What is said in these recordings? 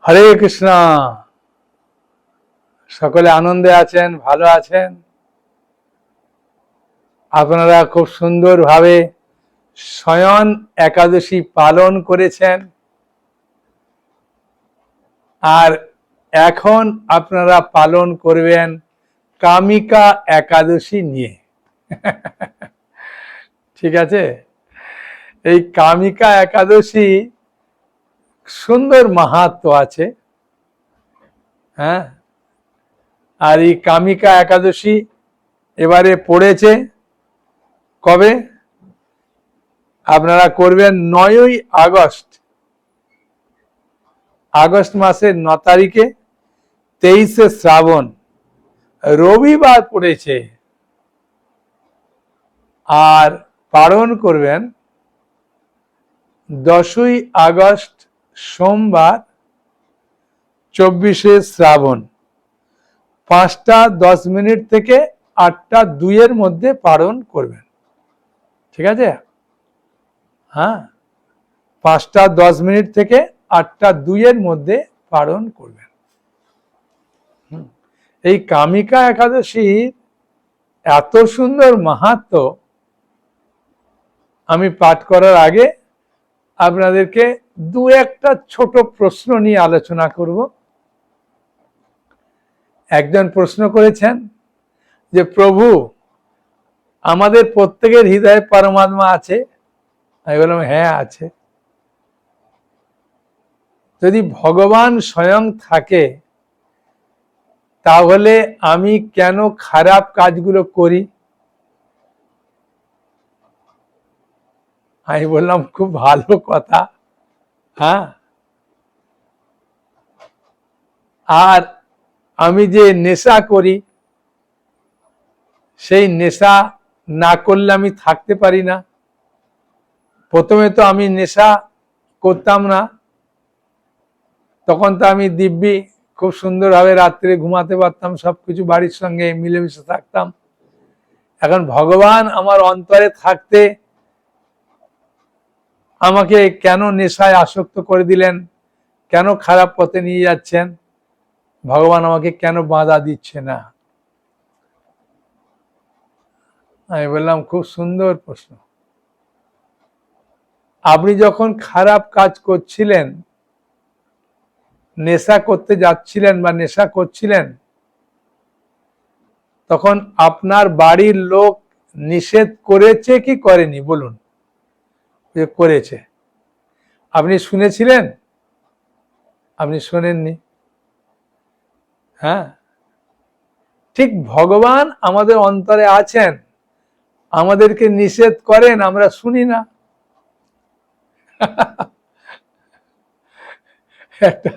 হরে কৃষ্ণ। সকলে আনন্দে আছেন, ভালো আছেন। আপনারা খুব সুন্দরভাবে শয়ন একাদশী পালন করেছেন, আর এখন আপনারা পালন করবেন কামিকা একাদশী নিয়ে। ঠিক আছে, এই কামিকা একাদশী সুন্দর মাহাত্ম্য আছে। হ্যাঁ, আর এই কামিকা একাদশী এবারে পড়েছে কবে? আপনারা করবেন 9ই আগস্ট, আগস্ট মাসের 9 তারিখে, 23শে শ্রাবণ রবিবার পড়েছে। আর পালন করবেন 10ই আগস্ট সোমবার 24শে শ্রাবণ 5:10 থেকে 8:02 মধ্যে পালন করবেন। ঠিক আছে? হ্যাঁ, 5:10 থেকে 8:02 মধ্যে পালন করবেন। এই কামিকা একাদশীর এত সুন্দর মাহাত্ম্য, আমি পাঠ করার আগে আপনাদেরকে দু একটা ছোট প্রশ্ন নিয়ে আলোচনা করব। একজন প্রশ্ন করেছেন যে প্রভু, আমাদের প্রত্যেকের হৃদয়ে পরমাত্মা আছে? আমি বললাম হ্যাঁ আছে। যদি ভগবান স্বয়ং থাকে, তাহলে আমি কেন খারাপ কাজগুলো করি? আমি বললাম খুব ভালো কথা। হ্যাঁ, আর আমি যে নেশা করি, সেই নেশা না করলে আমি থাকতে পারি না। প্রথমে তো আমি নেশা করতাম না, তখন তো আমি দিব্যি খুব সুন্দরভাবে রাত্রে ঘুমাতে পারতাম, সবকিছু বাড়ির সঙ্গে মিলেমিশে থাকতাম। এখন ভগবান আমার অন্তরে থাকতে আমাকে কেন নেশায় আসক্ত করে দিলেন? কেন খারাপ পথে নিয়ে যাচ্ছেন? ভগবান আমাকে কেন বাধা দিচ্ছে না? আমি বললাম খুব সুন্দর প্রশ্ন। আপনি যখন খারাপ কাজ করছিলেন, নেশা করতে যাচ্ছিলেন বা নেশা করছিলেন, তখন আপনার বাড়ির লোক নিষেধ করেছে কি করেনি? বলুন। যে করেছে। আপনি শুনেছিলেন? আপনি শোনেননি। হ্যাঁ, ঠিক ভগবান আমাদের অন্তরে আছেন, আমাদেরকে নিষেধ করেন, আমরা শুনি না। একটা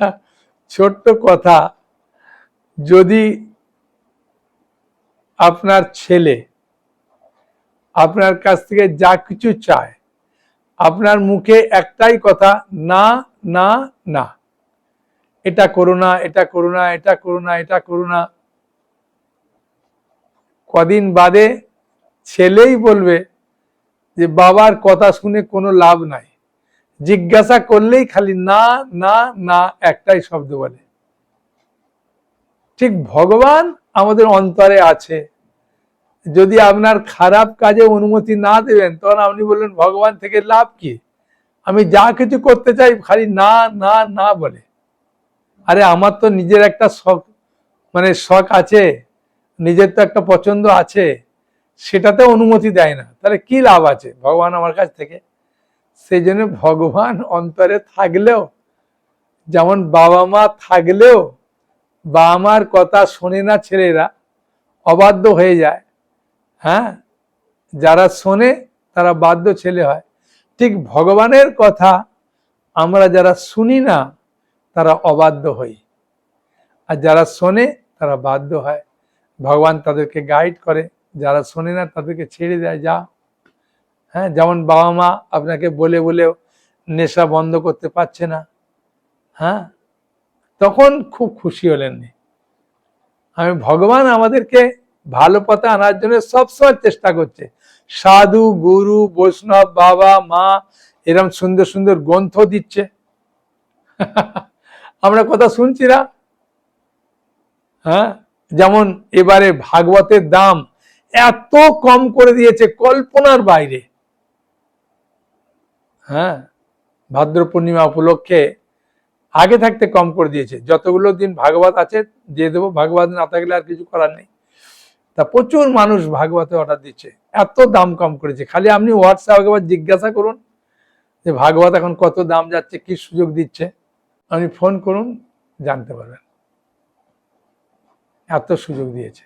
ছোট্ট কথা, যদি আপনার ছেলে আপনার কাছ থেকে যা কিছু চায়, আপনার মুখে একটাই কথা, না না না, এটা করো না, এটা করো না, এটা করো না, এটা করো না, কদিন বাদে ছেলেই বলবে যে বাবার কথা শুনে কোনো লাভ নাই। জিজ্ঞাসা করলেই খালি না না না একটাই শব্দ বলে। ঠিক ভগবান আমাদের অন্তরে আছে। যদি আপনার খারাপ কাজে অনুমতি না দেবেন, তখন আপনি বললেন ভগবান থেকে লাভ কি? আমি যা কিছু করতে চাই খালি না না না বলে। আরে আমার তো নিজের একটা শখ, শখ আছে, নিজের তো একটা পছন্দ আছে, সেটাতে অনুমতি দেয় না, তাহলে কি লাভ আছে ভগবান আমার কাছ থেকে? সেই জন্য ভগবান অন্তরে থাকলেও, যেমন বাবা মা থাকলেও বাবা মার কথা শোনে না ছেলেরা, অবাধ্য হয়ে যায়। হ্যাঁ, যারা শোনে তারা বাধ্য ছেলে হয়। ঠিক ভগবানের কথা আমরা যারা শুনি না, তারা অবাধ্য হই, আর যারা শোনে তারা বাধ্য হয়। ভগবান তাদেরকে গাইড করে, যারা শোনে না তাদেরকে ছেড়ে দেয়, যা। হ্যাঁ, যেমন বাবা মা আপনাকে বলে বলেও নেশা বন্ধ করতে পারছে না। হ্যাঁ, তখন খুব খুশি হলেন। আমি ভগবান আমাদেরকে ভালো পথে আনার জন্য সবসময় চেষ্টা করছে। সাধু, গুরু, বৈষ্ণব, বাবা মা এরকম সুন্দর সুন্দর গ্রন্থ দিচ্ছে। আমরা কথা শুনছি না? হ্যাঁ, যেমন এবারে ভাগবতের দাম এত কম করে দিয়েছে, কল্পনার বাইরে। হ্যাঁ, ভাদ্র পূর্ণিমা উপলক্ষে আগে থাকতে কম করে দিয়েছে। যতগুলো দিন ভাগবত আছে দিয়ে দেবো, ভাগবত না থাকলে আর কিছু করার নেই। তা প্রচুর মানুষ ভাগবতে অর্ডার দিচ্ছে, এত দাম কম করেছে। খালি আপনি হোয়াটসঅ্যাপে একবার জিজ্ঞাসা করুন যে ভাগবত এখন কত দাম যাচ্ছে, কি সুযোগ দিচ্ছে, আপনি ফোন করুন, জানতে পারবেন। এত সুযোগ দিয়েছে,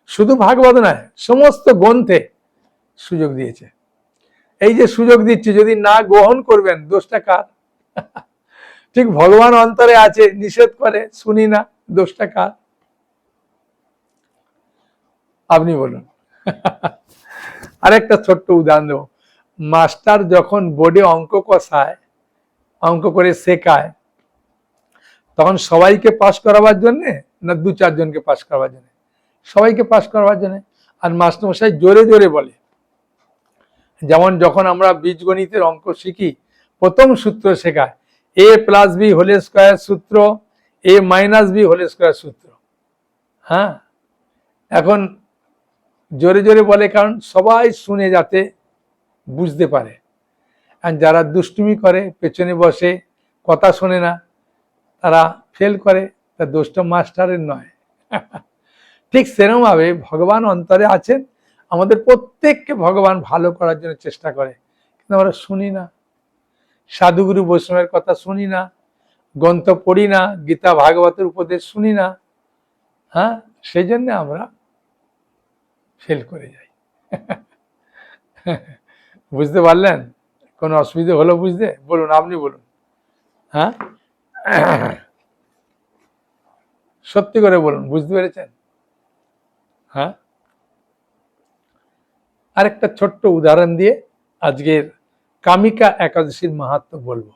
শুধু ভাগবত নয়, সমস্ত গ্রন্থে সুযোগ দিয়েছে। এই যে সুযোগ দিচ্ছে, যদি না গ্রহণ করবেন, দোষটা কার? ঠিক ভগবান অন্তরে আছে, নিষেধ করে শুনি না, দোষটা কার? আপনি বলুন। আরেকটা ছোট্ট উদাহরণ দেব। মাস্টার যখন বোর্ডে অঙ্ক কষায়, অঙ্ক করে শেখায়, তখন সবাইকে পাস করাবার জন্যে না 2-4 জনকে পাস করাবার জন্য? সবাইকে পাস করাবার জন্য। আর মাস্টারমশাই জোরে জোরে বলে, যেমন যখন আমরা বীজগণিতের অঙ্ক শিখি, প্রথম সূত্র শেখায় a+b হোল স্কয়ার সূত্র, a-b হোল স্কয়ার সূত্র। হ্যাঁ, এখন জোরে জোরে বলে, কারণ সবাই শুনে যাতে বুঝতে পারে। আর যারা দুষ্টুমি করে, পেছনে বসে, কথা শোনে না, তারা ফেল করে, তা দোষটা মাস্টারের নয়। ঠিক সেরকম ভাবে ভগবান অন্তরে আছেন, আমাদের প্রত্যেককে ভগবান ভালো করার জন্য চেষ্টা করে, কিন্তু আমরা শুনি না। সাধুগুরু বৈষ্ণবের কথা শুনি না, গ্রন্থ পড়ি না, গীতা ভাগবতের উপদেশ শুনি না। হ্যাঁ, সেই জন্য আমরা ফেল করে যাই। বুঝতে পারলেন? কোনো অসুবিধা হলো বুঝতে? বলুন, আপনি বলুন। হ্যাঁ, সত্যি করে বলুন, বুঝতে পেরেছেন? হ্যাঁ, আরেকটা ছোট্ট উদাহরণ দিয়ে আজকের কামিকা একাদশীর মাহাত্ম্য বলবো।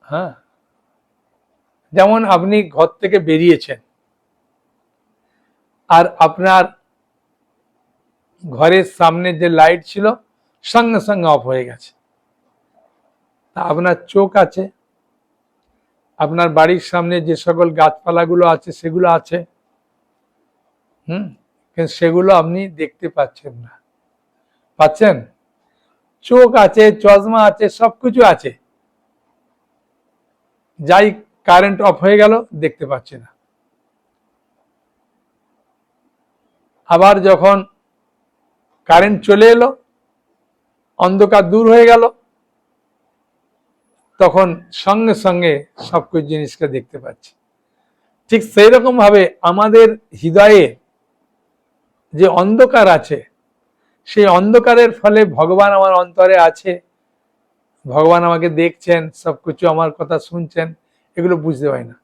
হ্যাঁ, যেমন আপনি ঘর থেকে বেরিয়েছেন, আর আপনার ঘরের সামনে যে লাইট ছিল সঙ্গে সঙ্গে অফ হয়ে গেছে। তা আপনার চোখ আছে, আপনার বাড়ির সামনে যে সকল গাছপালাগুলো আছে সেগুলো আছে, কিন্তু সেগুলো আপনি দেখতে পাচ্ছেন না। পাচ্ছেন? চোখ আছে, চশমা আছে, সবকিছু আছে, যাই কারেন্ট অফ হয়ে গেল দেখতে পাচ্ছি না। আবার যখন কারেন্ট চলে এলো, অন্ধকার দূর হয়ে গেল, তখন সঙ্গে সঙ্গে সবকিছু জিনিসকে দেখতে পাচ্ছি। ঠিক সেই রকম ভাবে আমাদের হৃদয়ে যে অন্ধকার আছে, সেই অন্ধকারের ফলে ভগবান আমার অন্তরে আছে, ভগবান আমাকে দেখছেন, সবকিছু আমার কথা শুনছেন, এগুলো বুঝতে পারি না।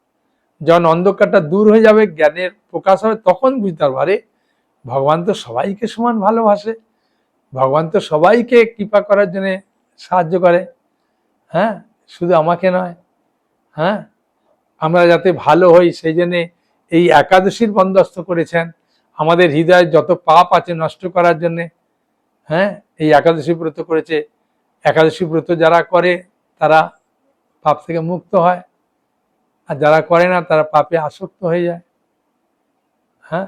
যখন অন্ধকারটা দূর হয়ে যাবে, জ্ঞানের প্রকাশ হবে, তখন বুঝতে পারবো, আরে ভগবান তো সবাইকে সমান ভালোবাসে, ভগবান তো সবাইকে কৃপা করার জন্য সাহায্য করে। হ্যাঁ, শুধু আমাকে নয়। হ্যাঁ, আমরা যাতে ভালো হই সেই জন্যে এই একাদশীর বন্দোবস্ত করেছেন, আমাদের হৃদয়ে যত পাপ আছে নষ্ট করার জন্যে। হ্যাঁ, এই একাদশী ব্রত করেছে। একাদশী ব্রত যারা করে তারা পাপ থেকে মুক্ত হয়, আর যারা করে না তারা পাপে আসক্ত হয়ে যায়। হ্যাঁ,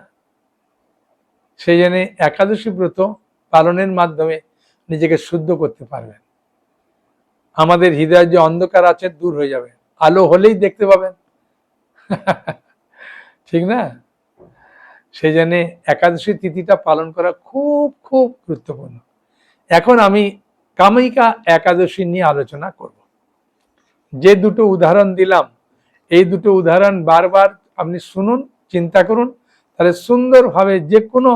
সেই জন্য একাদশী ব্রত পালনের মাধ্যমে নিজেকে শুদ্ধ করতে পারবেন। আমাদের হৃদয়ের যে অন্ধকার আছে দূর হয়ে যাবে, আলো হলেই দেখতে পাবেন। ঠিক না? সেই জন্য একাদশী তিথিটা পালন করা খুব খুব গুরুত্বপূর্ণ। এখন আমি কামিকা একাদশী নিয়ে আলোচনা করব। যে দুটো উদাহরণ দিলাম, এই দুটো উদাহরণ বারবার আপনি শুনুন, চিন্তা করুন, তাহলে সুন্দরভাবে যে কোনো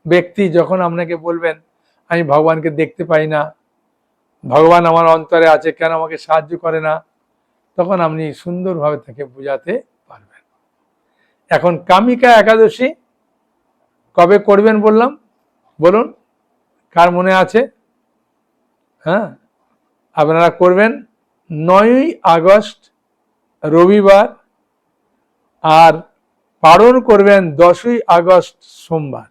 ব্যক্তি যখন আপনাকে বলবেন আমি ভগবানকে দেখতে পাই না, ভগবান আমার অন্তরে আছে, কেন আমাকে সাহায্য করে না, তখন আপনি সুন্দরভাবে তাকে বোঝাতে পারবেন। এখন কামিকা একাদশী কবে করবেন বললাম, বলুন, কার মনে আছে? হ্যাঁ, আপনারা করবেন 9ই আগস্ট রবিবার, আর পালন করবেন 10ই আগস্ট সোমবার,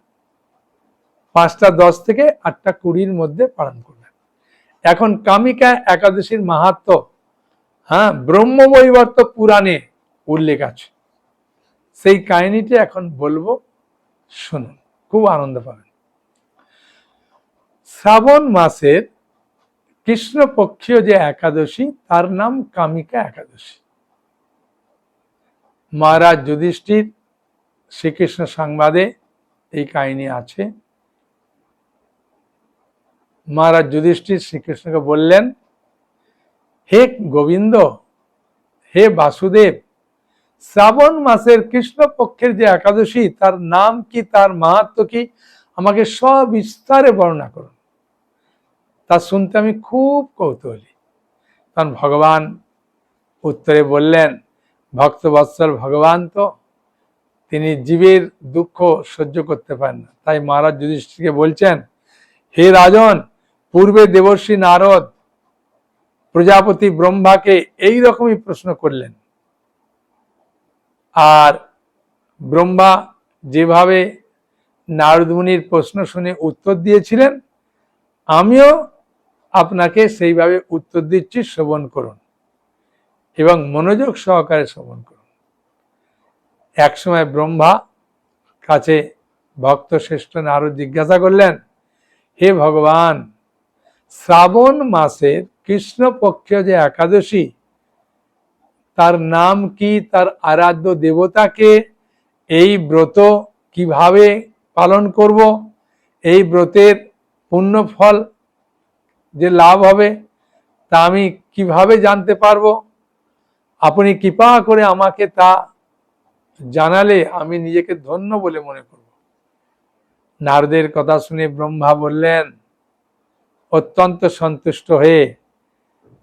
5টা 10 থেকে 8টা 20-র মধ্যে পালন করবেন। এখন কামিকা একাদশীর মাহাত্ম্য হ্যাঁ, ব্রহ্মবৈবর্ত পুরাণে উল্লেখ আছে। সেই কাহিনীটি এখন বলবো, শুনুন, খুব আনন্দ পাবেন। শ্রাবণ মাসের কৃষ্ণপক্ষীয় যে একাদশী, তার নাম কামিকা একাদশী। মহারাজ যুধিষ্ঠির শ্রীকৃষ্ণ সংবাদে এই কাহিনী আছে। মহারাজ যুধিষ্ঠির শ্রীকৃষ্ণকে বললেন, হে গোবিন্দ, হে বাসুদেব, শ্রাবণ মাসের কৃষ্ণপক্ষের যে একাদশী, তার নাম কি, তার মাহাত্ম্য কি, আমাকে সবিস্তারে বর্ণনা করুন। তা শুনতে আমি খুব কৌতূহলী। তখন ভগবান উত্তরে বললেন, ভক্তবৎসল ভগবান তো তিনি জীবের দুঃখ সহ্য করতে পারেন না। তাই মহারাজ যুধিষ্ঠিরকে বলছেন, হে রাজন, পূর্বে দেবর্ষি নারদ প্রজাপতি ব্রহ্মাকে এই রকমই প্রশ্ন করলেন, আর ব্রহ্মা যেভাবে নারদ মুনির প্রশ্ন শুনে উত্তর দিয়েছিলেন, আমিও আপনাকে সেইভাবে উত্তর দিচ্ছি, শ্রবণ করুন এবং মনোযোগ সহকারে শ্রবণ করুন। একসময় ব্রহ্মা কাছে ভক্ত শ্রেষ্ঠ নারদ জিজ্ঞাসা করলেন, হে ভগবান, শ্রাবণ মাসের কৃষ্ণপক্ষীয় যে একাদশী, তার নাম কি, তার আরাধ্য দেবতাকে, এই ব্রত কিভাবে পালন করব, এই ব্রতের পুণ্য ফল যে লাভ হবে তা আমি কিভাবে জানতে পারবো? আপনি কৃপা করে আমাকে তা জানালে আমি নিজেকে ধন্য বলে মনে করব। নারদের কথা শুনে ব্রহ্মা বললেন, অত্যন্ত সন্তুষ্ট হয়ে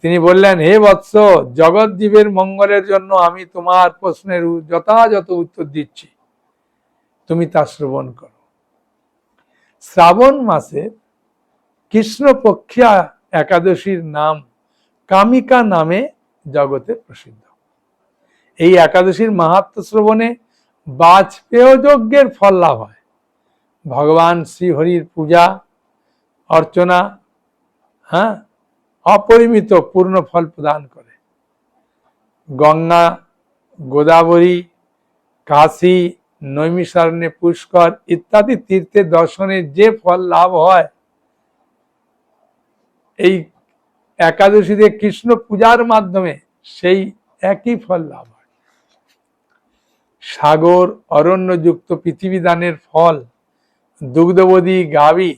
তিনি বললেন, হে বৎস, জগৎ জীবের মঙ্গলের জন্য আমি তোমার প্রশ্নের যথাযথ উত্তর দিচ্ছি, তুমি তা শ্রবণ করো। শ্রাবণ মাসে কৃষ্ণপক্ষিয়া একাদশীর নাম কামিকা নামে জগতে প্রসিদ্ধ। এই একাদশীর মাহাত্ম্য শ্রবণে বাজপেয় যজ্ঞের ফল লাভ হয়। ভগবান শ্রীহরির পূজা অর্চনা অপরিমিত পূর্ণ ফল প্রদান করে। গঙ্গা, গোদাবরী, কাশী, নৈমিষারণ্যে, পুষ্কর ইত্যাদি তীর্থে দর্শনের যে ফল লাভ হয়, এই একাদশীতে কৃষ্ণ পূজার মাধ্যমে সেই একই ফল লাভ হয়। সাগর অরণ্যযুক্ত পৃথিবী দানের ফল, দুগ্ধবতী গাভী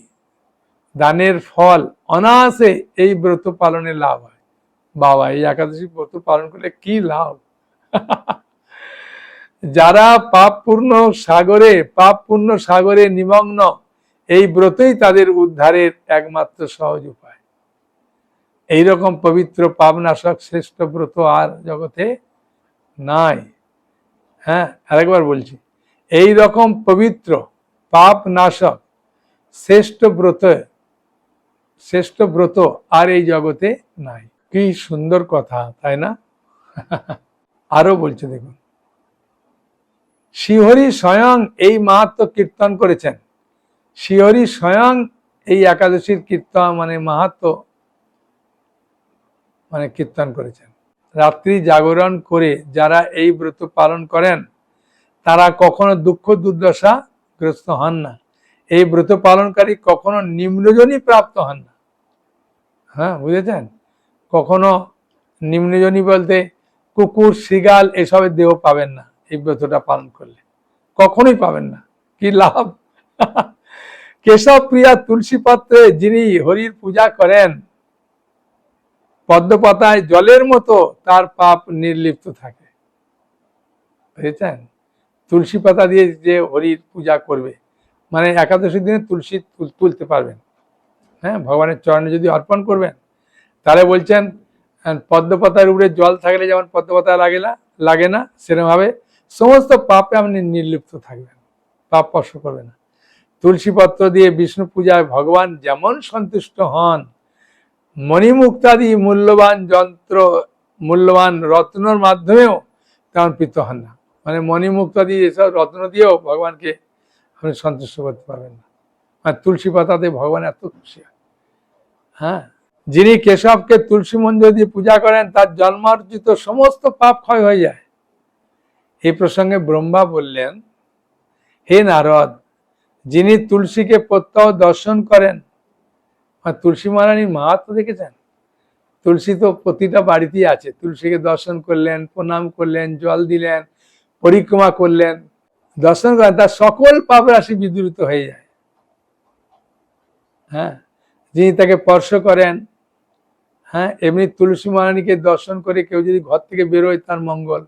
দানের ফল অনায়াসে এই ব্রত পালনে লাভ হয়। বাবা, এই একাদশী ব্রত পালন করলে কি লাভ! যারা পাপ পূর্ণ সাগরে নিমগ্ন, এই ব্রতই তাদের উদ্ধারের একমাত্র সহজ উপায়। এইরকম পবিত্র পাপনাশক শ্রেষ্ঠ ব্রত আর জগতে নাই। আরেকবার বলছি, এই রকম পবিত্র পাপনাশক শ্রেষ্ঠ ব্রত আর এই জগতে নাই। কি সুন্দর কথা, তাই না? আরো বলছে, দেখুন, শ্রীহরি স্বয়ং এই মাহাত্ম্য কীর্তন করেছেন। শ্রীহরি স্বয়ং এই একাদশীর কীর্তন মাহাত্ম্য কীর্তন করেছেন। রাত্রি জাগরণ করে যারা এই ব্রত পালন করেন, তারা কখনো দুঃখ দুর্দশা গ্রস্ত হন না। এই ব্রত পালনকারী কখনো নিম্নজনী প্রাপ্ত হন না। বুঝেছেন? কখনো নিম্নজনী বলতে কুকুর, শৃগাল এসবের দেহ পাবেন না। এই ব্রতটা পালন করলে কখনোই পাবেন না। কি লাভ! কেশব প্রিয়া তুলসী পাত্রে যিনি হরির পূজা করেন, পদ্মপাতায় জলের মতো তার পাপ নির্লিপ্ত থাকে। বুঝেছেন? তুলসী পাতা দিয়ে যে হরির পূজা করবে, একাদশীর দিনে তুলসী তুলতে পারবেন। ভগবানের চরণে যদি অর্পণ করবেন, তাহলে বলছেন পদ্মপাতার উপরে জল থাকলে যেমন পদ্মপাতা লাগে না, সেরকম ভাবে সমস্ত পাপে আপনি নির্লিপ্ত থাকবেন, পাপ স্পর্শ করবে না। তুলসী পত্র দিয়ে বিষ্ণু পূজায় ভগবান যেমন সন্তুষ্ট হন, মণিমুক্তাদি মূল্যবান রত্নর মাধ্যমেও তেমন প্রীত হন না। মণিমুক্তাদি এসব রত্ন দিয়েও ভগবানকে আপনি সন্তুষ্ট করতে পারবেন না। তুলসী পাতাতে ভগবান এত খুশি হয়। যিনি কেশবকে তুলসী মঞ্জরি দিয়ে পূজা করেন তার জন্মার্জিত সমস্ত পাপ ক্ষয় হয়ে যায়। এই প্রসঙ্গে ব্রহ্মা বললেন, হে নারদ, যিনি তুলসীকে প্রত্যহ দর্শন করেন, আর তুলসী মহারানীর মাহাত্ম্য দেখেছেন? তুলসী তো প্রতিটা বাড়িতেই আছে। তুলসীকে দর্শন করলেন, প্রণাম করলেন, জল দিলেন, পরিক্রমা করলেন, দর্শন করেন, তার সকল পাপ রাশি বিদূরিত হয়ে যায়। হ্যাঁ, যিনি তাকে স্পর্শ করেন, হ্যাঁ, এমনি তুলসী মহারানীকে দর্শন করে কেউ যদি ঘর থেকে বেরোয় তার মঙ্গল,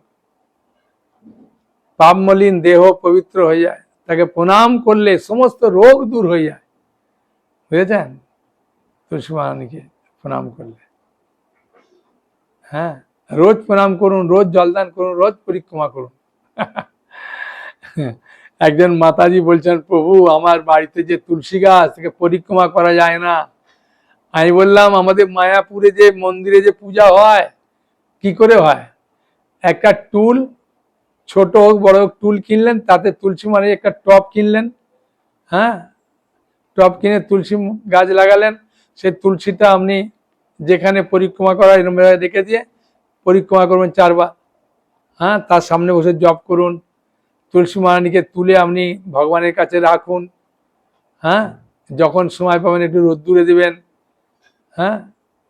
পাপ মলিন দেহ পবিত্র হয়ে যায়, তাকে প্রণাম করলে সমস্ত রোগ দূর হয়ে যায়। বুঝেছেন? তুলসী মহারানীকে প্রণাম করলে, হ্যাঁ, রোজ প্রণাম করুন, রোজ জলদান করুন, রোজ পরিক্রমা করুন। একজন মাতাজি বলছেন, প্রভু আমার বাড়িতে যে তুলসী গাছ, থেকে পরিক্রমা করা যায় না। আমি বললাম, আমাদের মায়াপুরে যে মন্দিরে যে পূজা হয়, কি করে হয়? একটা টুল, ছোট হোক বড় হোক, টুল কিনলেন, তাতে তুলসী মানে একটা টব কিনলেন, হ্যাঁ, টব কিনে তুলসী গাছ লাগালেন, সেই তুলসীটা আপনি যেখানে পরিক্রমা করা এরকম রেখে দিয়ে পরিক্রমা করবেন 4 বার। হ্যাঁ, তার সামনে বসে জপ করুন। তুলসী মহারানীকে তুলে আপনি ভগবানের কাছে রাখুন। হ্যাঁ, যখন সময় পাবেন একটু রোদ্দুরে দেবেন। হ্যাঁ,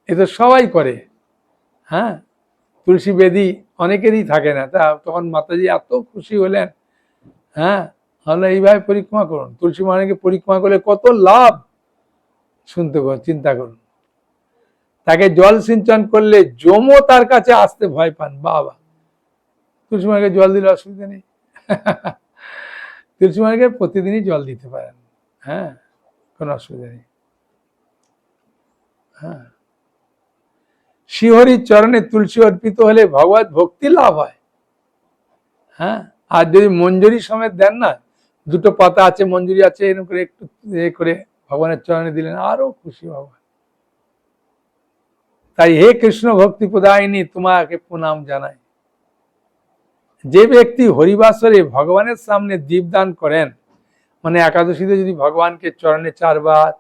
এ তো সবাই করে। হ্যাঁ, তুলসী বেদি অনেকেরই থাকে না, তা তখন মাতাজি এত খুশি হলেন। হ্যাঁ, তাহলে এইভাবে পরিক্রমা করুন। তুলসী মহারানীকে পরিক্রমা করলে কত লাভ শুনতে করুন, চিন্তা করুন। তাকে জল সিঞ্চন করলে যমও তার কাছে আসতে ভয় পান। বাবা, তুলসী মহারানীকে জল দিলে অসুবিধা নেই। তুলসী মহারানীকে প্রতিদিনই জল দিতে পারেন। হ্যাঁ, কোনো অসুবিধা নেই। হ্যাঁ, শ্রীহরির চরণে তুলসী অর্পিত হলে ভগবত ভক্তি লাভ হয়। হ্যাঁ, আর যদি মঞ্জুরি সমেত দেন না, 2টো পাতা আছে, মঞ্জুরি আছে, এরকম করে একটু করে ভগবানের চরণে দিলেন, আরো খুশি ভগবান। তাই হে কৃষ্ণ ভক্তি প্রদায়িনী, তোমাকে প্রণাম জানাই। যে ব্যক্তি হরিবাসরে ভগবানের সামনে দীপদান করেন, মানে একাদশীতে যদি ভগবানকে চরণে 4 বার,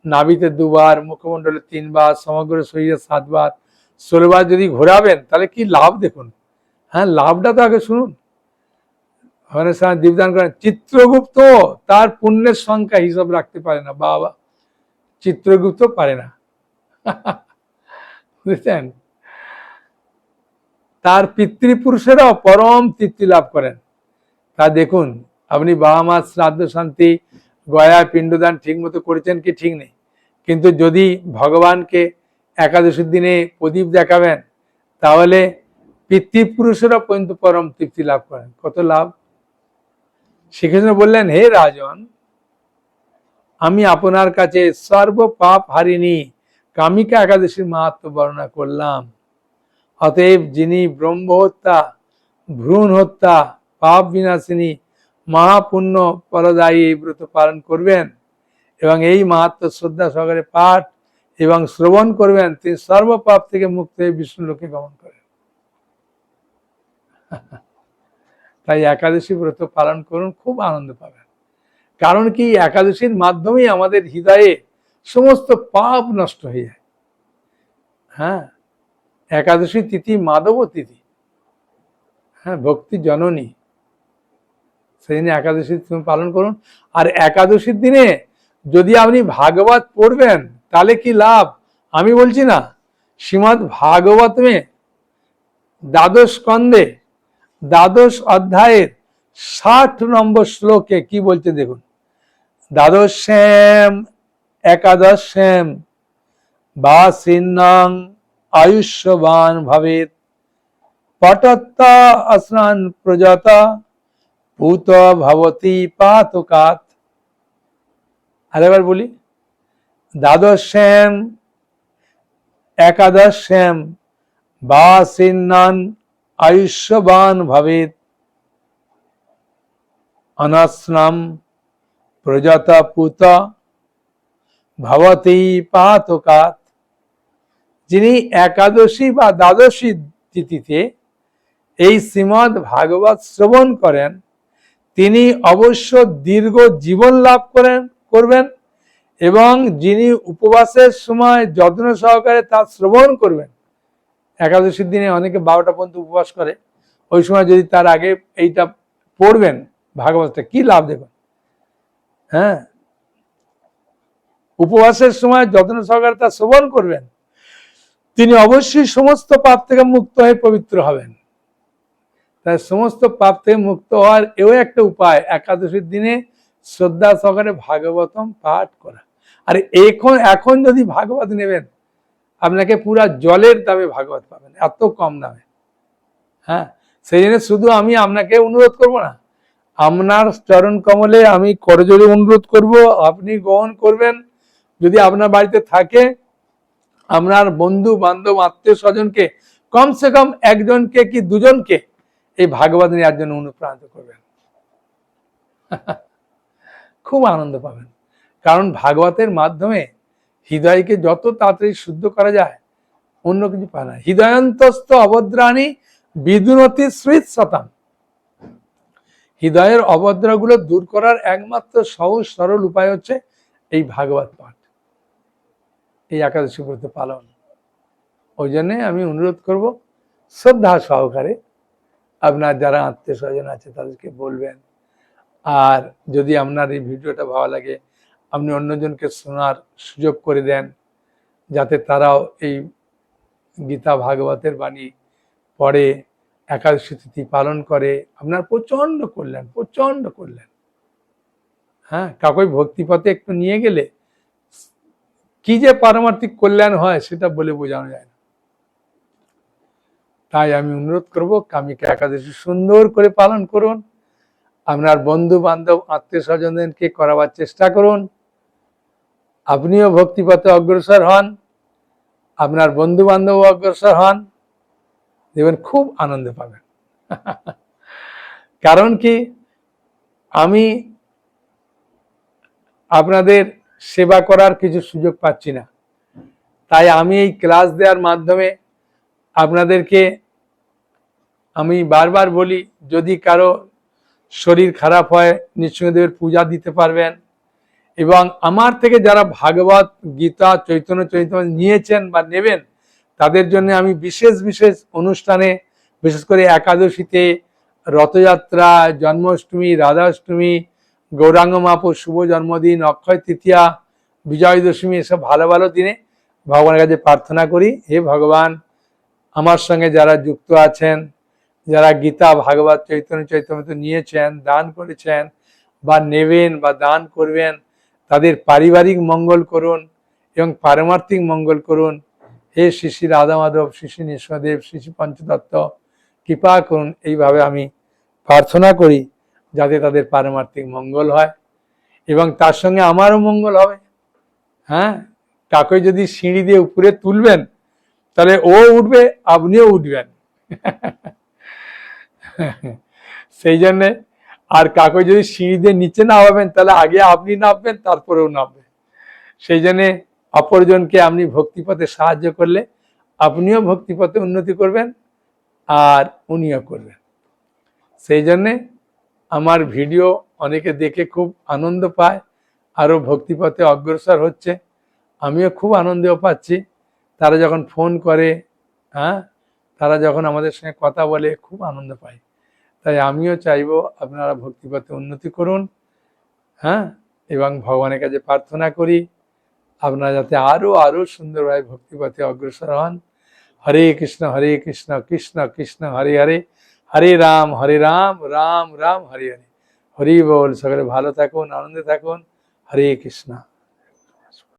নাভিতে 2 বার, মুখমণ্ডলে 3 বার, সমগ্র শরীরে 7 বার, 16 বার যদি ঘোরাবেন, তাহলে কি লাভ দেখুন। হ্যাঁ, লাভটা তো আগে শুনুন। ভগবানের সামনে দীপদান করেন। চিত্রগুপ্ত তার পুণ্যের সংখ্যা হিসাব রাখতে পারে না। বাবা, চিত্রগুপ্ত পারে না। বুঝছেন? তার পিতৃপুরুষেরাও পরম তৃপ্তি লাভ করেন। তা দেখুন, আপনি বাবা মা শ্রাদ্ধ শান্তি গয়া পিণ্ডদান ঠিক মতো করেছেন কি ঠিক নেই, কিন্তু যদি ভগবানকে একাদশীর দিনে প্রদীপ দেখাবেন, তাহলে পিতৃপুরুষেরা পর্যন্ত পরম তৃপ্তি লাভ করেন। কত লাভ! শ্রীকৃষ্ণ বললেন, হে রাজন, আমি আপনার কাছে সর্ব পাপ হারিনি কামিকা একাদশীর মাহাত্ম্য বর্ণনা করলাম। অতএব যিনি ব্রহ্ম হত্যা, ভ্রূণ হত্যা, পাপ বিনাশিনী, মহাপুণ্য ফলদায়ী এই ব্রত পালন করবেন এবং এই মাহাত্ম্য শ্রদ্ধা সহকারে পাঠ এবং শ্রবণ করবেন, তিনি সর্বপাপ থেকে মুক্ত হয়ে বিষ্ণু লোকে গমন করেন। তাই একাদশী ব্রত পালন করুন, খুব আনন্দ পাবেন। কারণ কি, একাদশীর মাধ্যমেই আমাদের হৃদয়ে সমস্ত পাপ নষ্ট হয়ে যায়। হ্যাঁ, একাদশী তিথি মাধব তিথি। হ্যাঁ, ভক্তি জননী। সেই দিনে একাদশী তুমি পালন করুন। আর একাদশীর দিনে যদি আপনি ভাগবত পড়বেন, তাহলে কি লাভ আমি বলছি না। শ্রীমদ্ ভাগবতমে 12 স্কন্ধে 12 অধ্যায়ের 60 নম্বর শ্লোকে কি বলছে দেখুন। 12 একাদশম বা সিন্নং আয়ুষ্যবান ভবেত পটত্তা আসনান প্রজাতা ভূত ভবতি পাতকাত। আরেকবার বলি, 12 একাদশম বা সিন্নং আয়ুষ্যবান ভবেত অনাশ্রম প্রজাতা পুত ভবতি পাতকাত। যিনি একাদশী বা দ্বাদশী তিথিতে এই শ্রীমদ্ ভাগবত শ্রবণ করেন, তিনি অবশ্য দীর্ঘ জীবন লাভ করবেন এবং যিনি উপবাসের সময় যত্ন সহকারে তা শ্রবণ করবেন, একাদশীর দিনে অনেকে 12টা পর্যন্ত উপবাস করে, ওই সময় যদি তার আগে এইটা পড়বেন ভাগবতটা, কি লাভ দেখুন। হ্যাঁ, উপবাসের সময় যত্ন সহকারে তা শ্রবণ করবেন, তিনি অবশ্যই সমস্ত পাপ থেকে মুক্ত হয়ে পবিত্র হবেন। তাই সমস্ত পাপ থেকে মুক্ত হওয়ার এও একটা উপায়, একাদশীর দিনে শ্রদ্ধা সহকারে ভাগবতম পাঠ করা। আর এখন যদি ভাগবত নেবেন, আপনাকে পুরা জলের দামে ভাগবত পাবেন, এত কম দামে। হ্যাঁ, সেই জন্য শুধু আমি আপনাকে অনুরোধ করব না, আপনার চরণ কমলে আমি করজোড়ে অনুরোধ করব, আপনি গ্রহণ করবেন। যদি আপনার বাড়িতে থাকে, আপনার বন্ধু বান্ধব আত্মীয় স্বজনকে কমসে কম একজনকে কি দুজনকে এই ভাগবত নেওয়ার জন্য অনুপ্রাণিত করবেন। খুব আনন্দ পাবেন, কারণ ভাগবতের মাধ্যমে হৃদয়কে যত তাড়াতাড়ি শুদ্ধ করা যায়, অন্য কিছু পায় না। হৃদয়ন্তস্থ অভদ্রাণী বিদুনতি স্মৃত শতাম। হৃদয়ের অভদ্রগুলো দূর করার একমাত্র সহজ সরল উপায় হচ্ছে এই ভাগবত পাঠ, এই একাদশী ব্রত পালন। ওই জন্যে আমি অনুরোধ করব, শ্রদ্ধা সহকারে আপনার যারা আত্মীয় স্বজন আছে তাদেরকে বলবেন। আর যদি আপনার এই ভিডিওটা ভালো লাগে, আপনি অন্যজনকে শোনার সুযোগ করে দেন, যাতে তারাও এই গীতা ভাগবতের বাণী পড়ে, একাদশী তিথি পালন করে। আপনার প্রচন্ড করলেন। হ্যাঁ, কাউকে ভক্তিপথে একটু নিয়ে গেলে কি যে পারমার্থিক কল্যাণ হয় সেটা বলে বোঝানো যায় না। তাই আমি অনুরোধ করব, কামিকা একাদশী সুন্দর করে পালন করুন, আপনার বন্ধু বান্ধব আত্মীয় স্বজনদেরকে করাবার চেষ্টা করুন, আপনিও ভক্তিপথে অগ্রসর হন, আপনার বন্ধু বান্ধব অগ্রসর হন, দেখবেন খুব আনন্দ পাবেন। কারণ কি, আমি আপনাদের সেবা করার কিছু সুযোগ পাচ্ছি না, তাই আমি এই ক্লাস দেওয়ার মাধ্যমে আপনাদেরকে আমি বারবার বলি, যদি কারো শরীর খারাপ হয় নৃসিংহদেবের পূজা দিতে পারবেন। এবং আমার থেকে যারা ভাগবত গীতা চৈতন্য চৈতন্য নিয়েছেন বা নেবেন, তাদের জন্য আমি বিশেষ অনুষ্ঠানে, বিশেষ করে একাদশীতে, রথযাত্রা, জন্মাষ্টমী, রাধাষ্টমী, গৌরাঙ্গ মহাপুর শুভ জন্মদিন, অক্ষয় তৃতীয়া, বিজয় দশমী, এসব ভালো ভালো দিনে ভগবানের কাছে প্রার্থনা করি, হে ভগবান, আমার সঙ্গে যারা যুক্ত আছেন, যারা গীতা ভাগবত চৈতন্য চৈতন্য নিয়েছেন, দান করেছেন বা নেবেন বা দান করবেন, তাদের পারিবারিক মঙ্গল করুন এবং পারমার্থিক মঙ্গল করুন। হে শ্রী শ্রী রাধা মাধব, শ্রী শ্রী নৃসিংহদেব, শ্রী শ্রী পঞ্চতত্ত্ব কৃপা করুন। এইভাবে আমি প্রার্থনা করি যাতে তাদের পারমার্থিক মঙ্গল হয় এবং তার সঙ্গে আমারও মঙ্গল হবে। হ্যাঁ, কাউকে যদি সিঁড়ি দিয়ে উপরে তুলবেন, তাহলে ও উঠবে, আপনিও উঠবেন। সেই জন্যে, আর কাউকে যদি সিঁড়ি দিয়ে নিচে নামাবেন, তাহলে আগে আপনি নামবেন, তারপরেও নামবে। সেই জন্যে অপরজনকে আপনি ভক্তিপথে সাহায্য করলে আপনিও ভক্তিপথে উন্নতি করবেন আর উনিও করবেন। সেই জন্যে আমার ভিডিও অনেকে দেখে খুব আনন্দ পায়, আরও ভক্তিপথে অগ্রসর হচ্ছে, আমিও খুব আনন্দ পাচ্ছি। তারা যখন ফোন করে, হ্যাঁ, তারা যখন আমাদের সঙ্গে কথা বলে, খুব আনন্দ পাই। তাই আমিও চাইবো আপনারা ভক্তিপথে উন্নতি করুন। হ্যাঁ, এবং ভগবানের কাছে প্রার্থনা করি আপনারা যাতে আরো সুন্দরভাবে ভক্তিপথে অগ্রসর হন। হরে কৃষ্ণ কৃষ্ণ কৃষ্ণ হরে হরে, হরে রাম রাম রাম হরে হরে। হরি বল। সকলে ভালো থাকুন, আনন্দে থাকুন। হরে কৃষ্ণ।